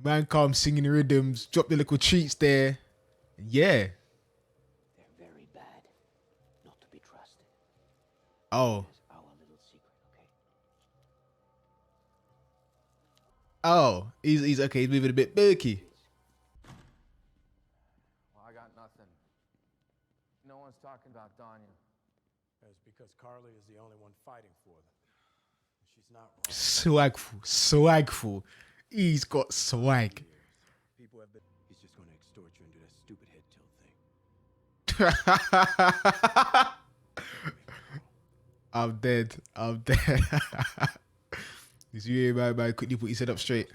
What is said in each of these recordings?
Man comes singing rhythms, drop the little treats there. Yeah. They're very bad. Not to be trusted. Oh. That's our little secret, okay? Oh. He's okay. He's moving a bit bulky. Well, I got nothing. No one's talking about Danya. That's because Carly is the only one fighting for them. She's not wrong. Swagful. Swagful. He's got swag. People have been. He's just going to extort you into that stupid head tilt thing. I'm dead. I'm dead. Is you here, man? Quickly put your head up straight.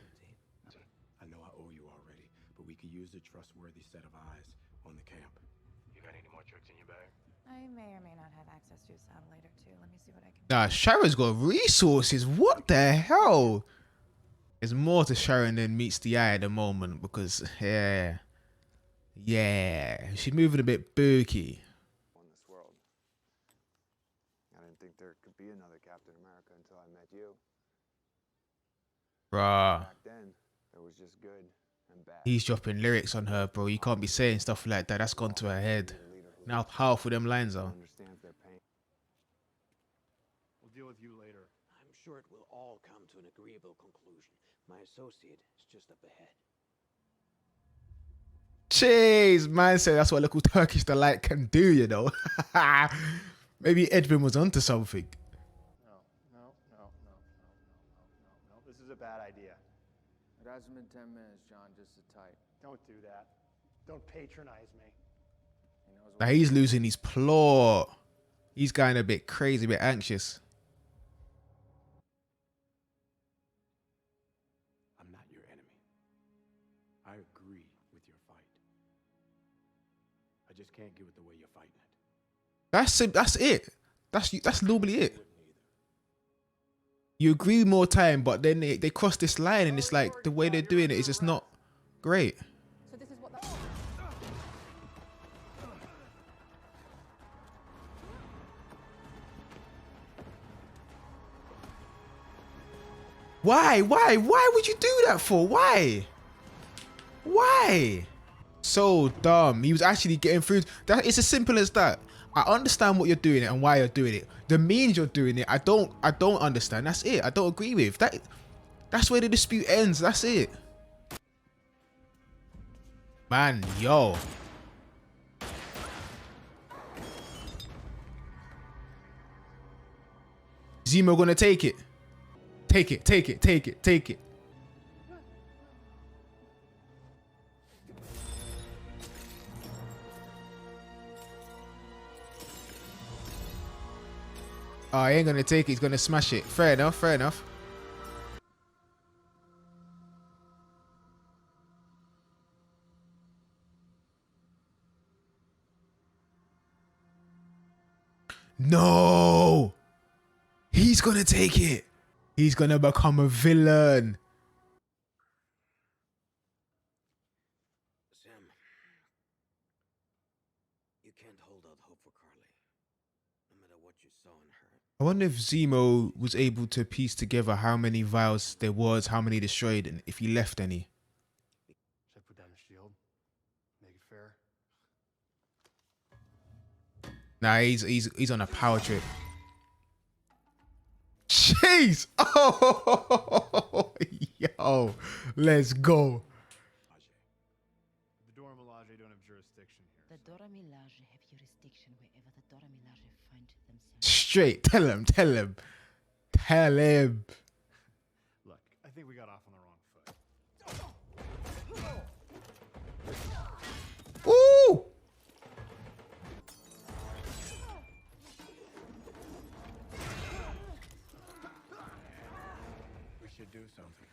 I know I owe you already, but we could use a trustworthy set of eyes on the camp. You got any more tricks in your bag? I may or may not have access to a satellite or two. Let me see what I can. Nah, Sharon's got resources. What the hell? There's more to Sharon than meets the eye at the moment because, yeah, she's moving a bit bulky. On this world. I didn't think there could be another Captain America until I met you. Bruh. Back then, there was just good and bad. He's dropping lyrics on her, bro. You can't be saying stuff like that. That's gone to her head. Now how powerful them lines are. Understands their pain. We'll deal with you later. I'm sure it will all come to an agreeable conclusion. My associate is just up ahead. Jeez, man said that's what little Turkish delight can do, you know. Maybe Edwin was onto something. No. This is a bad idea. It hasn't been 10 minutes, John, just a tight. Don't do that. Don't patronize me. He knows Now what he's losing his plot. He's going a bit crazy, a bit anxious. I'm not your enemy. I agree with your fight. I just can't get with the way you're fighting it. That's it. That's normally it. Wouldn't either. You agree more time, but then they cross this line and it's like the way they're doing it is just not great. So this is what the. Why would you do that for? Why so dumb. He was actually getting through. That it's as simple as that. I understand what you're doing it and why you're doing it. The means you're doing it, I don't understand. That's it. I don't agree with that. That's where the dispute ends. That's it. Man, yo. Zemo gonna take it. Take it. Oh, he ain't gonna take it. He's gonna smash it. Fair enough. No! He's gonna take it. He's gonna become a villain. Sam, you can't hold out hope for Carly. No matter what you saw in her. I wonder if Zemo was able to piece together how many vials there was, how many destroyed, and if he left any. Should I put down the shield? Make it fair? Nah, he's on a power trip. Jeez! Oh, yo, let's go. The Dora Milaje don't have jurisdiction here. The Dora Milaje have jurisdiction wherever the Dora Milaje find themselves. Straight, tell him. Look, I think we got off on the wrong foot. Ooh! We should do something.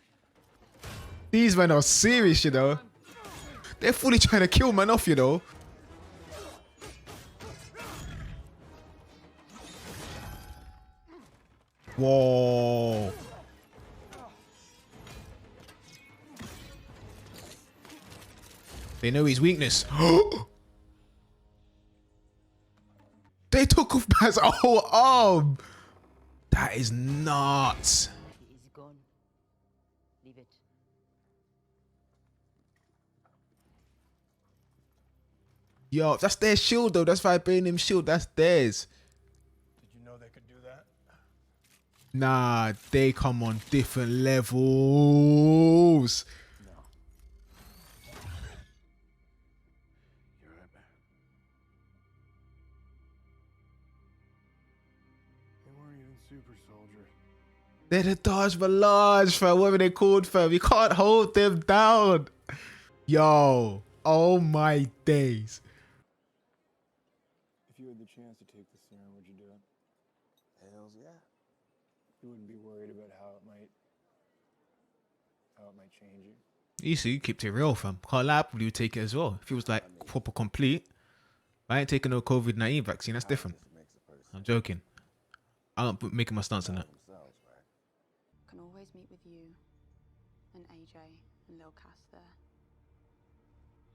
These men are serious, you know. They're fully trying to kill man off, you know. Whoa. They know his weakness. They took off Bat's whole arm. That is nuts. He is gone. Leave it. Yo, that's their shield though. That's Vibranium shield. That's theirs. Did you know they could do that? Nah, they come on different levels. No. You're right, man. They weren't even super soldiers. They're the Dora Milaje, fam. Whatever they called, fam. You can't hold them down. Yo, oh my days. If you had the chance to take the serum, would you do it? Hells yeah. You wouldn't be worried about how it might change you. You see, you kept it real, fam. Can't lie, probably would take it as well. If it was like proper complete. I ain't taking no COVID-19 vaccine. That's different. I'm joking. I'm not making my stance on that. Can always meet with you and AJ and Lil Cass there.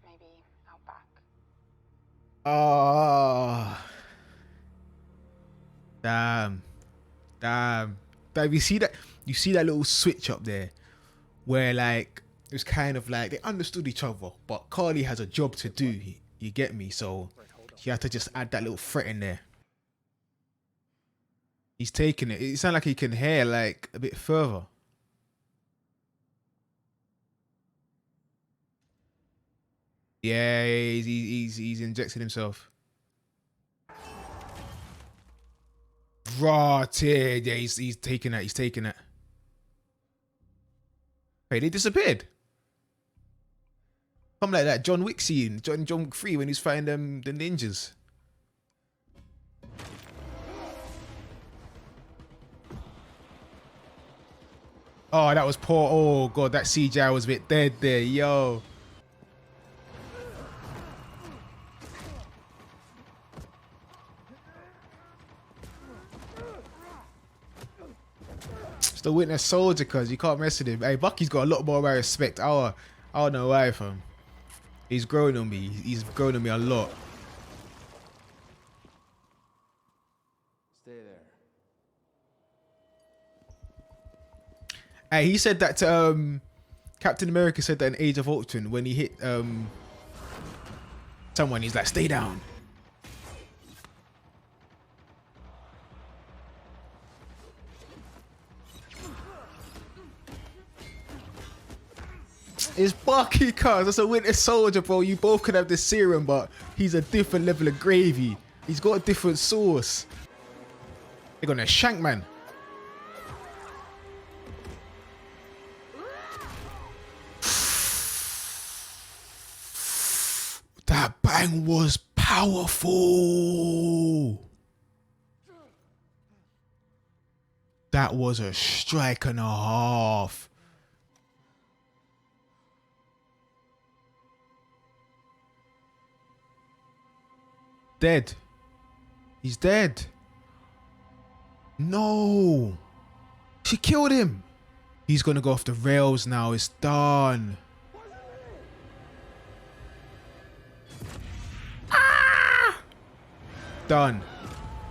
Maybe out back. Oh, damn. You see that? You see that little switch up there, where like it was kind of like they understood each other, but Carly has a job to do. You get me? So he had to just add that little threat in there. He's taking it. It sounds like he can hear like a bit further. Yeah, he's injected himself. Rotted. Yeah, he's taking it. He's taking it. Hey, they disappeared. Come like that John Wick scene, John Wick 3 when he's fighting the ninjas. Oh, that was poor. Oh god, that CGI was a bit dead there, yo. It's the Winter Soldier, cuz you can't mess with him. Hey, Bucky's got a lot more of my respect. I don't know why, fam. He's grown on me. He's grown on me a lot. Stay there. Hey, he said that to Captain America said that in Age of Ultron when he hit someone. He's like, stay down. It's Bucky, cuz. That's a Winter Soldier, bro. You both could have the serum, but he's a different level of gravy. He's got a different sauce. They're gonna shank, man. That bang was powerful. That was a strike and a half. Dead. He's dead. No. She killed him. He's gonna go off the rails now. It's done. Ah! Done.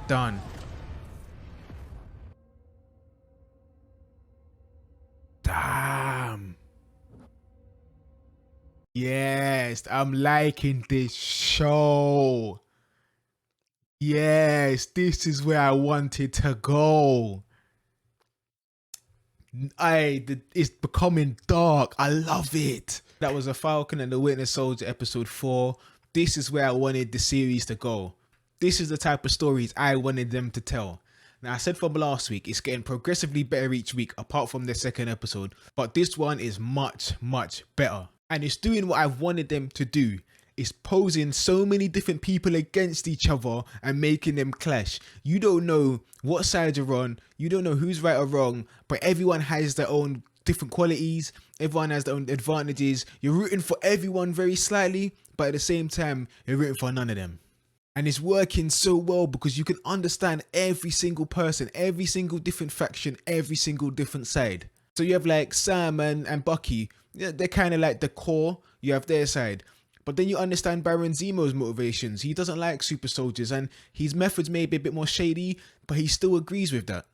Done. Damn. Yes, I'm liking this show. Yes, this is where I wanted to go. It's becoming dark. I love it. That was a Falcon and the Winter Soldier episode 4. This is where I wanted the series to go. This is the type of stories I wanted them to tell. Now, I said from last week, it's getting progressively better each week, apart from the second episode. But this one is much, much better. And it's doing what I've wanted them to do. It's posing so many different people against each other and making them clash. You don't know what side you're on. You don't know who's right or wrong. But everyone has their own different qualities. Everyone has their own advantages. You're rooting for everyone very slightly. But at the same time, you're rooting for none of them. And it's working so well because you can understand every single person, every single different faction, every single different side. So you have like Sam and Bucky. Yeah, they're kind of like the core. You have their side. But then you understand Baron Zemo's motivations. He doesn't like super soldiers and his methods may be a bit more shady, but he still agrees with that.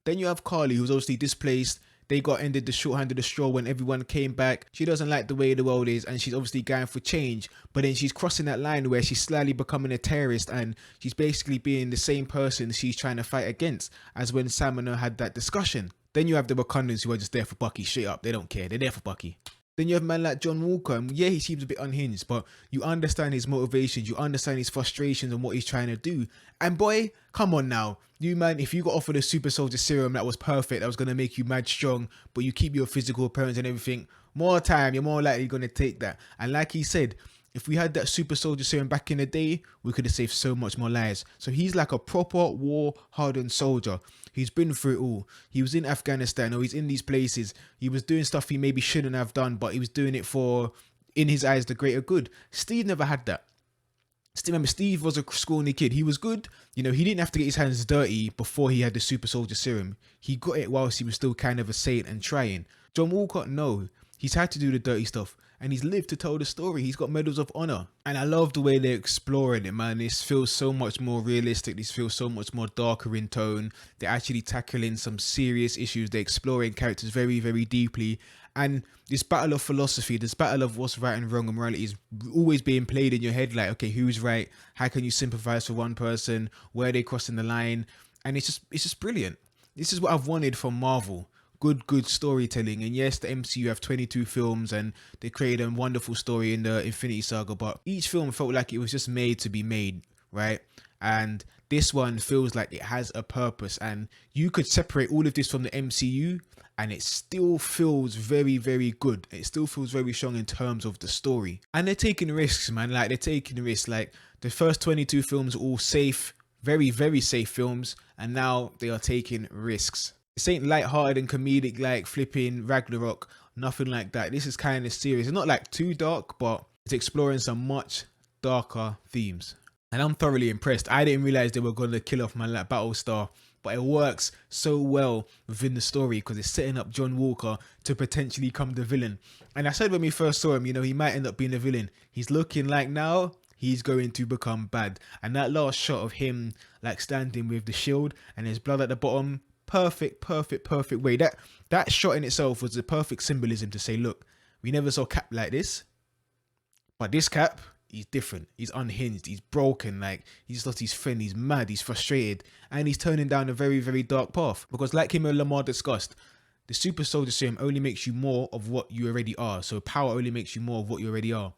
Then you have Carly, who's obviously displaced. They got ended the short hand of the straw when everyone came back. She doesn't like the way the world is, and she's obviously going for change. But then she's crossing that line where she's slightly becoming a terrorist, and she's basically being the same person she's trying to fight against as when Sam and her had that discussion. Then you have the Wakandans who are just there for Bucky, straight up. They don't care. They're there for Bucky. Then you have a man like John Walker, and yeah, he seems a bit unhinged, but you understand his motivations, you understand his frustrations and what he's trying to do. And boy, come on now. You, man, if you got offered a super soldier serum that was perfect, that was going to make you mad strong, but you keep your physical appearance and everything, more time, you're more likely going to take that. And like he said, if we had that super soldier serum back in the day, we could have saved so much more lives. So he's like a proper war-hardened soldier. He's been through it all. He was in Afghanistan, or he's in these places. He was doing stuff he maybe shouldn't have done, but he was doing it for, in his eyes, the greater good. Steve never had that. Remember, Steve was a scrawny kid. He was good. You know, he didn't have to get his hands dirty before he had the super soldier serum. He got it whilst he was still kind of a saint and trying. John Walcott, no. He's had to do the dirty stuff, and he's lived to tell the story. He's got medals of honor, and I love the way they're exploring it, man. This feels so much more realistic. This feels so much more darker in tone. They're actually tackling some serious issues. They're exploring characters very, very deeply, and this battle of philosophy, this battle of what's right and wrong and morality is always being played in your head. Like, okay, who's right? How can you sympathize for one person? Where are they crossing the line? And it's just brilliant. This is what I've wanted from Marvel. Good storytelling. And yes, the MCU have 22 films and they created a wonderful story in the Infinity Saga, but each film felt like it was just made to be made, right? And this one feels like it has a purpose, and you could separate all of this from the MCU and it still feels very, very good. It still feels very strong in terms of the story. And they're taking risks, man. Like, they're taking risks. Like, the first 22 films are all safe, very, very safe films, and now they are taking risks. This ain't light-hearted and comedic like flipping Ragnarok, nothing like that. This is kind of serious. It's not like too dark, but it's exploring some much darker themes. And I'm thoroughly impressed. I didn't realize they were going to kill off man like Battlestar, but it works so well within the story because it's setting up John Walker to potentially become the villain. And I said when we first saw him, you know, he might end up being the villain. He's looking like now he's going to become bad. And that last shot of him like standing with the shield and his blood at the bottom, perfect way. That shot in itself was the perfect symbolism to say, look, we never saw Cap like this, but this Cap, he's different. He's unhinged. He's broken. Like, he's lost his friend. He's mad. He's frustrated, and he's turning down a very, very dark path. Because, like him and Lamar discussed, the super soldier serum only makes you more of what you already are. So power only makes you more of what you already are.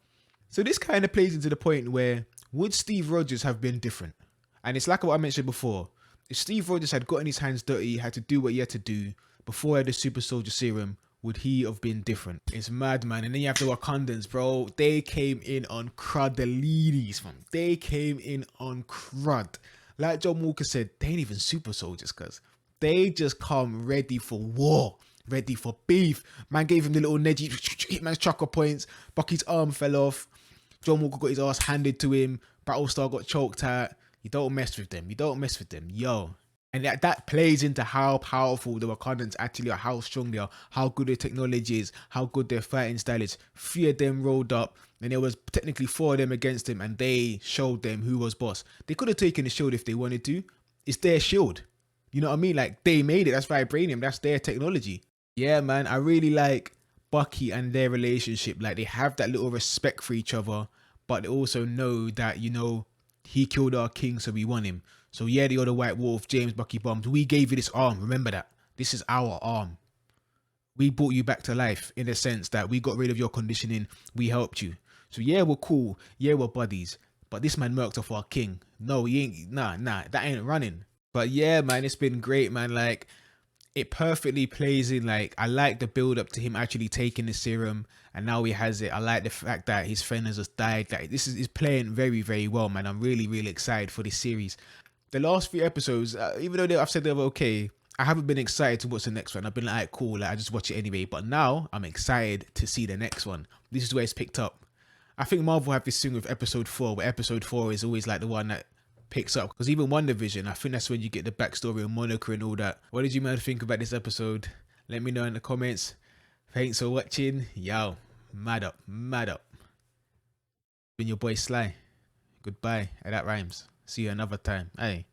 So this kind of plays into the point where, would Steve Rogers have been different? And it's like what I mentioned before. If Steve Rogers had gotten his hands dirty, had to do what he had to do before he had the super soldier serum, would he have been different? It's mad, man. And then you have the Wakandans, bro. They came in on crud. The leadies, man. They came in on crud. Like John Walker said, they ain't even super soldiers, cuz they just come ready for war, ready for beef. Man gave him the little Neji, hit man's chakra points. Bucky's arm fell off. John Walker got his ass handed to him. Battlestar got choked out. You don't mess with them. You don't mess with them. Yo. And that plays into how powerful the Wakandans actually are, how strong they are, how good their technology is, how good their fighting style is. 3 of them rolled up, and there was technically 4 of them against him, and they showed them who was boss. They could have taken the shield if they wanted to. It's their shield. You know what I mean? Like, they made it. That's vibranium. That's their technology. Yeah, man. I really like Bucky and their relationship. Like, they have that little respect for each other, but they also know that, you know, he killed our king, so we want him. So yeah, the other White Wolf, James Bucky Bombs, we gave you this arm. Remember that. This is our arm. We brought you back to life in the sense that we got rid of your conditioning. We helped you. So yeah, we're cool. Yeah, we're buddies. But this man murked off our king. No, he ain't. Nah, that ain't running. But yeah, man, it's been great, man. Like, it perfectly plays in. Like, I like the build up to him actually taking the serum, and now he has it. I like the fact that his friend has just died. Like, this is playing very, very well, man. I'm really, really excited for this series. The last 3 episodes, even though I've said they were okay, I haven't been excited to watch the next one. I've been like, alright, cool, like, I just watch it anyway. But now I'm excited to see the next one. This is where it's picked up. I think Marvel have this thing with episode 4, where episode 4 is always like the one that picks up. Because even WandaVision, I think that's when you get the backstory of Monica and all that. What did you man think about this episode? Let me know in the comments. Thanks for watching. Yo, mad up. Been your boy Sly. Goodbye. Hey, that rhymes. See you another time. Hey.